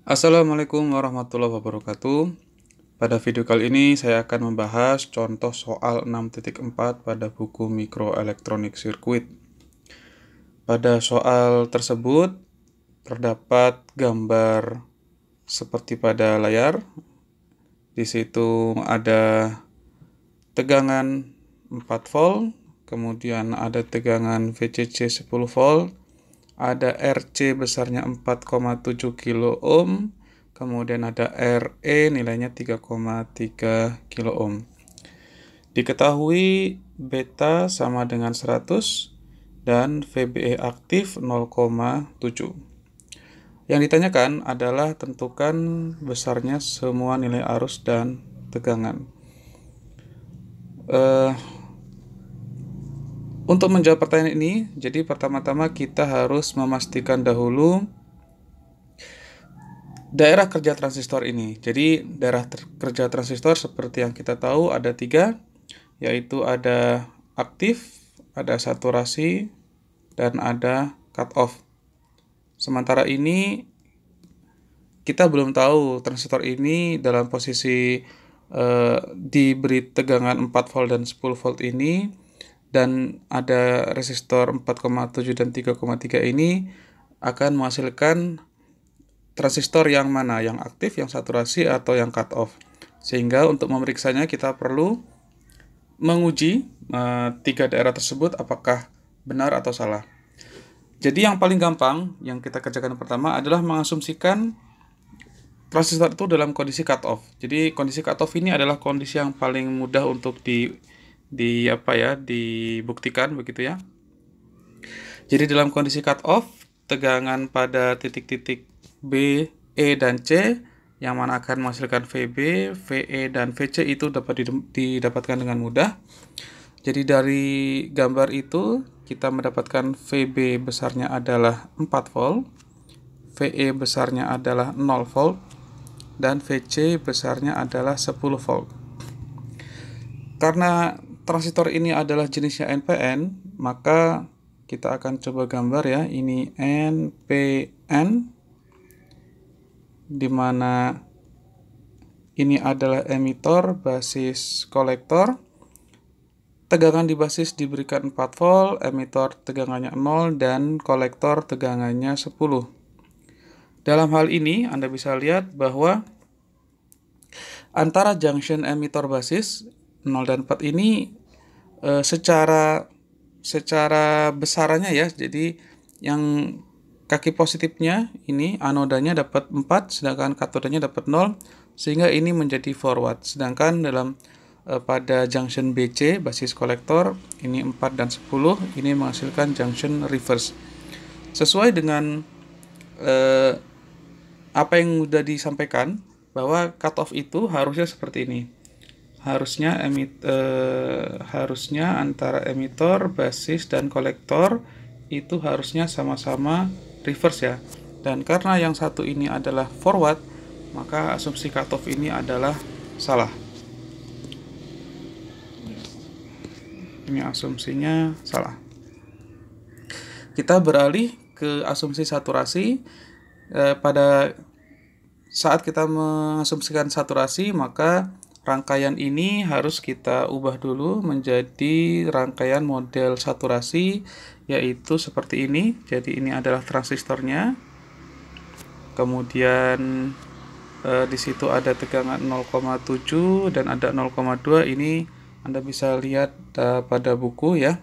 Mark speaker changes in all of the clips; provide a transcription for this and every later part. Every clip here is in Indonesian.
Speaker 1: Assalamualaikum warahmatullahi wabarakatuh. Pada video kali ini saya akan membahas contoh soal 6.4 pada buku Mikroelektronik Sirkuit. Pada soal tersebut terdapat gambar seperti pada layar. Di situ ada tegangan 4 volt, kemudian ada tegangan VCC 10 volt, ada RC besarnya 4,7 kilo ohm, kemudian ada RE nilainya 3,3 kilo ohm. Diketahui beta sama dengan 100 dan VBE aktif 0,7. Yang ditanyakan adalah tentukan besarnya semua nilai arus dan tegangan. Untuk menjawab pertanyaan ini, jadi pertama-tama kita harus memastikan dahulu daerah kerja transistor ini. Jadi daerah kerja transistor seperti yang kita tahu ada 3, yaitu ada aktif, ada saturasi, dan ada cut off. Sementara ini kita belum tahu transistor ini dalam posisi diberi tegangan 4 volt dan 10 volt ini, dan ada resistor 4,7 dan 3,3 ini akan menghasilkan transistor yang mana, yang aktif, yang saturasi, atau yang cut off. Sehingga untuk memeriksanya kita perlu menguji 3 daerah tersebut apakah benar atau salah. Jadi yang paling gampang yang kita kerjakan pertama adalah mengasumsikan transistor itu dalam kondisi cut off. Jadi kondisi cut off ini adalah kondisi yang paling mudah untuk dibuktikan begitu ya. Jadi dalam kondisi cut off, tegangan pada titik-titik B, E, dan C yang mana akan menghasilkan VB, VE, dan VC itu dapat didapatkan dengan mudah. Jadi dari gambar itu kita mendapatkan VB besarnya adalah 4 volt, VE besarnya adalah 0 volt, dan VC besarnya adalah 10 volt. Karena transistor ini adalah jenisnya NPN, maka kita akan coba gambar ya. Ini NPN, di mana ini adalah emitor, basis kolektor. Tegangan di basis diberikan 4 volt, emitor tegangannya 0, dan kolektor tegangannya 10. Dalam hal ini Anda bisa lihat bahwa antara junction emitor basis 0 dan 4 ini secara besarannya ya. Jadi yang kaki positifnya ini anodanya dapat 4, sedangkan katodanya dapat 0, sehingga ini menjadi forward. Sedangkan dalam pada junction BC basis kolektor ini 4 dan 10, ini menghasilkan junction reverse. Sesuai dengan apa yang sudah disampaikan, bahwa cutoff itu harusnya seperti ini. Harusnya antara emitor, basis, dan kolektor itu harusnya sama-sama reverse ya. Dan karena yang satu ini adalah forward, maka asumsi cutoff ini adalah salah. Ini asumsinya salah. Kita beralih ke asumsi saturasi. Pada saat kita mengasumsikan saturasi, maka rangkaian ini harus kita ubah dulu menjadi rangkaian model saturasi, yaitu seperti ini. Jadi ini adalah transistornya. Kemudian di situ ada tegangan 0,7 dan ada 0,2. Ini Anda bisa lihat pada buku ya.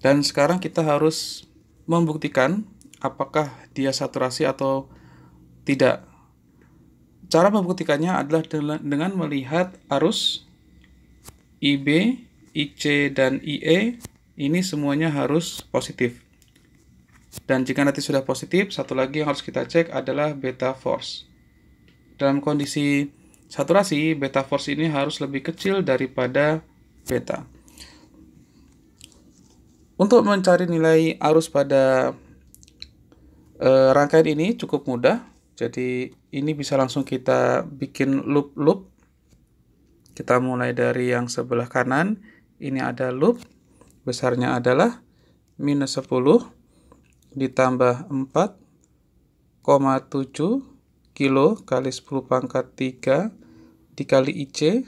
Speaker 1: Dan sekarang kita harus membuktikan apakah dia saturasi atau tidak. Cara membuktikannya adalah dengan melihat arus IB, IC, dan IE. Ini semuanya harus positif. Dan jika nanti sudah positif, satu lagi yang harus kita cek adalah beta force. Dalam kondisi saturasi, beta force ini harus lebih kecil daripada beta. Untuk mencari nilai arus pada rangkaian ini cukup mudah. Jadi ini bisa langsung kita bikin loop. Kita mulai dari yang sebelah kanan. Ini ada loop. Besarnya adalah -10 ditambah 4,7 kilo kali 10 pangkat 3 dikali IC,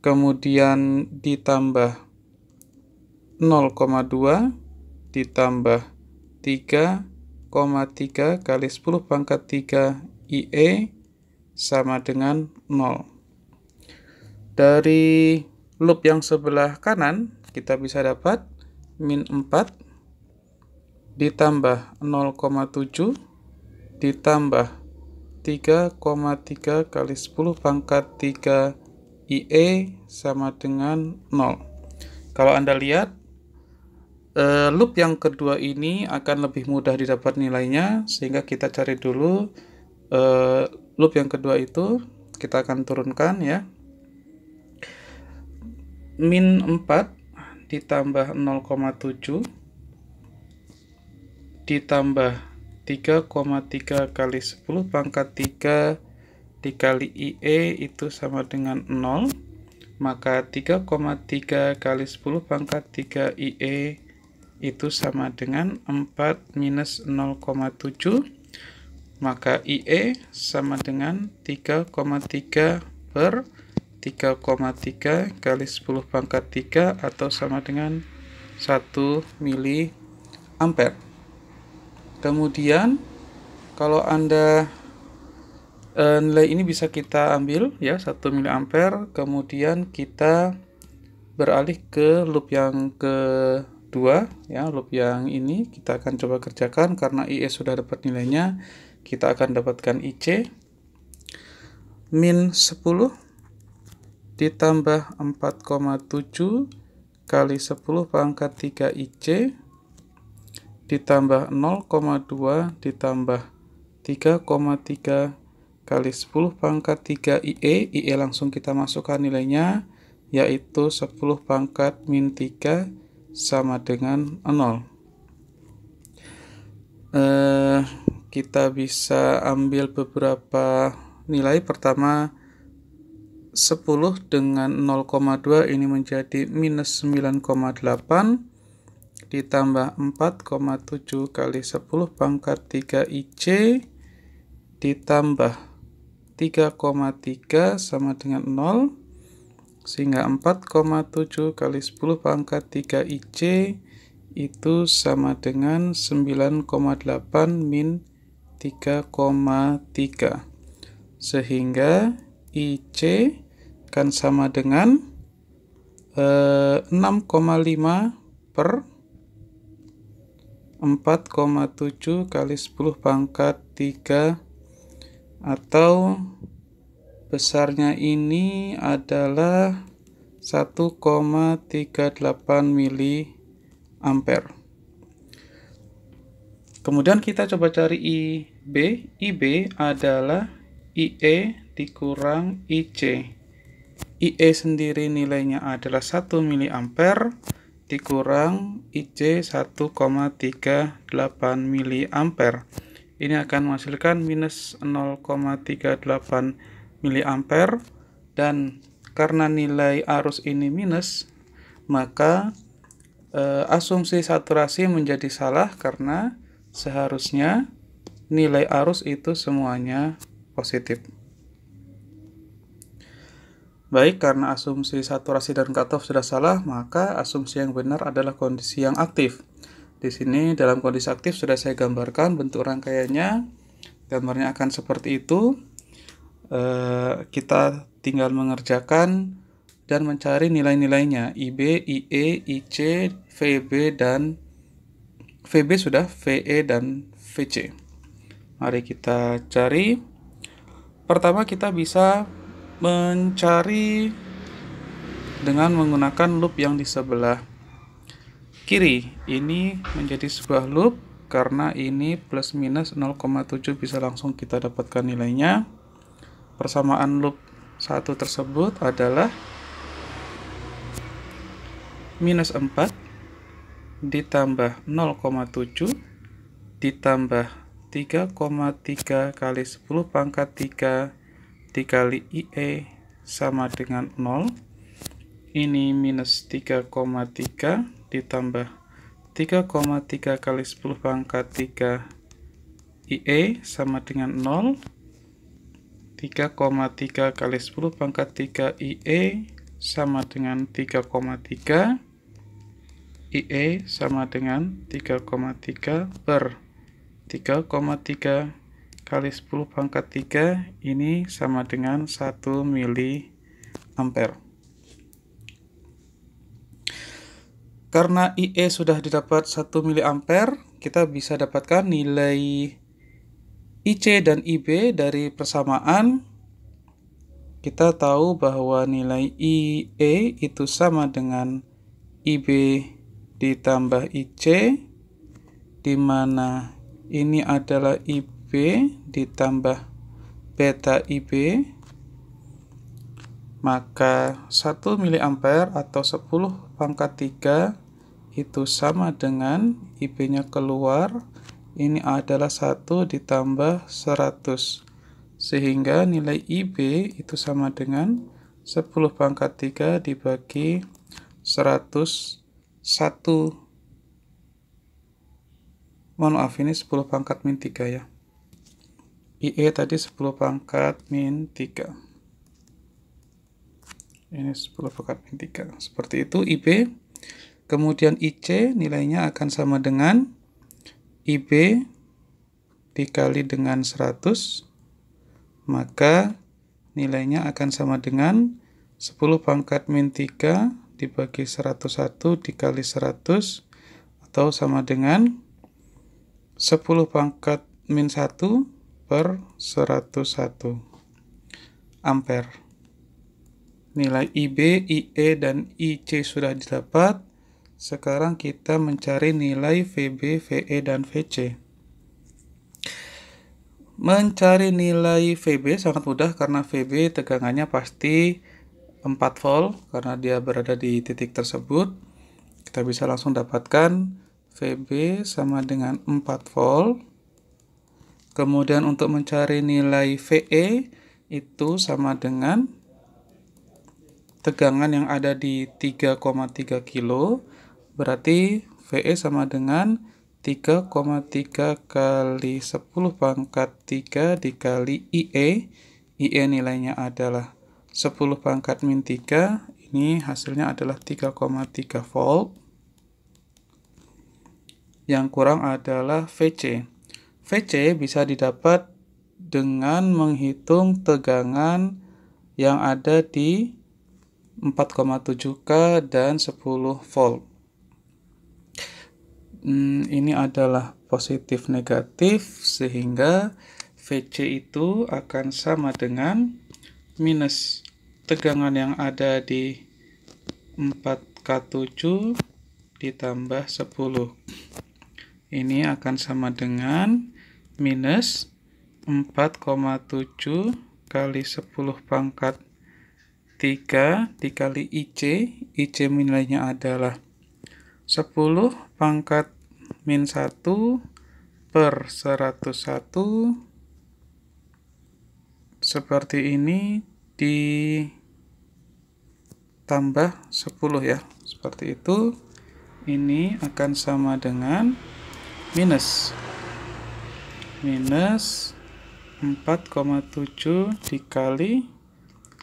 Speaker 1: kemudian ditambah 0,2 ditambah 3,3 kali 10 pangkat 3 IE sama dengan 0. Dari loop yang sebelah kanan, kita bisa dapat min 4 ditambah 0,7 ditambah 3,3 kali 10 pangkat 3 IE sama dengan 0. Kalau Anda lihat, loop yang kedua ini akan lebih mudah didapat nilainya, sehingga kita cari dulu loop yang kedua itu. Kita akan turunkan ya. Min 4 ditambah 0,7 ditambah 3,3 kali 10 pangkat 3 dikali IE itu sama dengan 0. Maka 3,3 kali 10 pangkat 3 IE itu sama dengan 4 minus 0,7. Maka IE sama dengan 3,3 per 3,3 kali 10 pangkat 3 atau sama dengan 1 mili ampere. Kemudian kalau Anda nilai ini bisa kita ambil ya 1 mili ampere, kemudian kita beralih ke loop yang kedua ya, loop yang ini kita akan coba kerjakan. Karena IE sudah dapat nilainya, kita akan dapatkan IC min 10 ditambah 4,7 kali 10 pangkat 3 IC ditambah 0,2 ditambah 3,3 kali 10 pangkat 3 IE. IE langsung kita masukkan nilainya, yaitu 10 pangkat min 3 sama dengan 0. Kita bisa ambil beberapa nilai. Pertama, 10 dengan 0,2 ini menjadi minus 9,8 ditambah 4,7 kali 10 pangkat 3 IC ditambah 3,3 sama dengan 0, sehingga 4,7 kali 10 pangkat 3 IC itu sama dengan 9,8 min 3,3, sehingga IC kan sama dengan 6,5 per 4,7 kali 10 pangkat 3, atau besarnya ini adalah 1,38 mili ampere. Kemudian kita coba cari IB. IB adalah IE dikurang IC. IE sendiri nilainya adalah 1 mili ampere dikurang IC 1,38 mili ampere. Ini akan menghasilkan minus 0,38 mili ampere, dan karena nilai arus ini minus, maka asumsi saturasi menjadi salah karena seharusnya nilai arus itu semuanya positif. Baik, karena asumsi saturasi dan cutoff sudah salah, maka asumsi yang benar adalah kondisi yang aktif. Di sini dalam kondisi aktif sudah saya gambarkan bentuk rangkaiannya. Gambarnya akan seperti itu. Kita tinggal mengerjakan dan mencari nilai-nilainya. IB, IE, IC, VB, dan VB sudah, VE, dan VC. Mari kita cari. Pertama kita bisa mencari dengan menggunakan loop yang di sebelah kiri. Ini menjadi sebuah loop karena ini plus minus 0,7 bisa langsung kita dapatkan nilainya. Persamaan loop 1 tersebut adalah minus 4 ditambah 0,7 ditambah 3,3 kali 10 pangkat 3 dikali IE sama dengan 0. Ini minus 3,3 ditambah 3,3 kali 10 pangkat 3 IE sama dengan 0. 3,3 kali 10 pangkat 3 IE sama dengan 3,3. IE sama dengan 3,3 per 3,3 kali 10 pangkat 3, ini sama dengan 1 mili ampere. Karena IE sudah didapat 1 mili ampere, kita bisa dapatkan nilai IC dan IB dari persamaan. Kita tahu bahwa nilai IE itu sama dengan IB ditambah IC, di mana ini adalah IB ditambah beta IB, maka 1 mili ampere atau 10 pangkat 3 itu sama dengan IB-nya keluar, ini adalah 1 ditambah 100, sehingga nilai IB itu sama dengan 10 pangkat 3 dibagi 101. Mohon maaf, ini 10 pangkat min 3 ya. IE tadi 10 pangkat min 3. Ini 10 pangkat min 3. Seperti itu IB. Kemudian IC nilainya akan sama dengan IB dikali dengan 100. Maka nilainya akan sama dengan 10 pangkat min 3 dibagi 101 dikali 100, atau sama dengan 10 pangkat min 1 per 101 ampere. Nilai IB, IE, dan IC sudah didapat. Sekarang kita mencari nilai VB, VE, dan VC. Mencari nilai VB sangat mudah karena VB tegangannya pasti 4 volt karena dia berada di titik tersebut. Kita bisa langsung dapatkan VB sama dengan 4 volt. Kemudian untuk mencari nilai VE itu sama dengan tegangan yang ada di 3,3 kilo. Berarti VE sama dengan 3,3 kali 10 pangkat 3 dikali IE. IE nilainya adalah 10 pangkat min 3. Ini hasilnya adalah 3,3 volt. Yang kurang adalah VC. VC bisa didapat dengan menghitung tegangan yang ada di 4,7K dan 10 volt. Ini adalah positif negatif, sehingga VC itu akan sama dengan minus tegangan yang ada di 4K7 ditambah 10. Ini akan sama dengan minus 4,7 kali 10 pangkat 3 dikali IC. IC nilainya adalah 10 pangkat min 1 per 101. Seperti ini ditambah 10 ya. Seperti itu. Ini akan sama dengan minus 4,7 dikali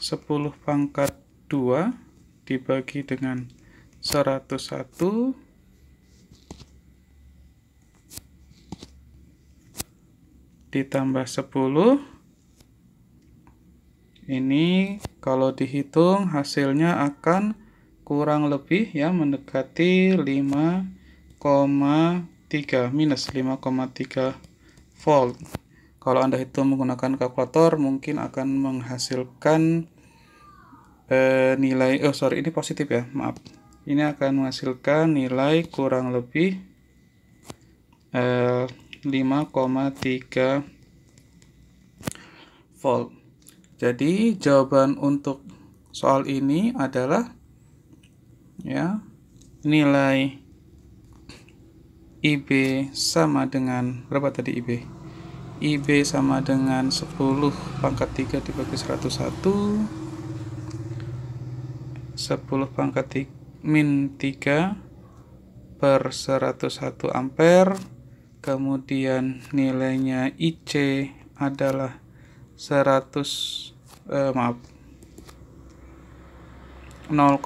Speaker 1: 10 pangkat 2 dibagi dengan 101 ditambah 10. Ini kalau dihitung hasilnya akan kurang lebih ya mendekati 5,3 minus 5,3 volt. Kalau Anda hitung menggunakan kalkulator mungkin akan menghasilkan nilai ini positif ya, maaf. Ini akan menghasilkan nilai kurang lebih 5,3 volt. Jadi jawaban untuk soal ini adalah ya, nilai IB sama dengan berapa tadi IB? IB sama dengan 10 pangkat 3 dibagi 101, 10 pangkat min 3 per 101 ampere, kemudian nilainya IC adalah 0,1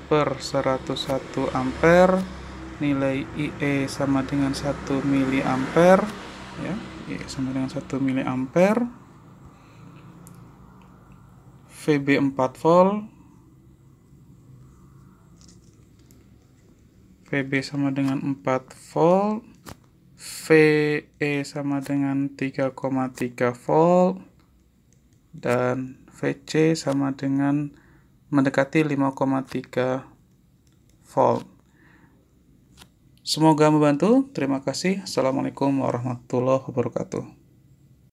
Speaker 1: per 101 ampere, nilai IE sama dengan 1 miliampere, ya, IE sama dengan 1 miliampere, VB 4 volt, VB sama dengan 4 volt, VE sama dengan 3,3 volt, dan VC sama dengan mendekati 5,3 volt. Semoga membantu. Terima kasih. Assalamualaikum warahmatullahi wabarakatuh.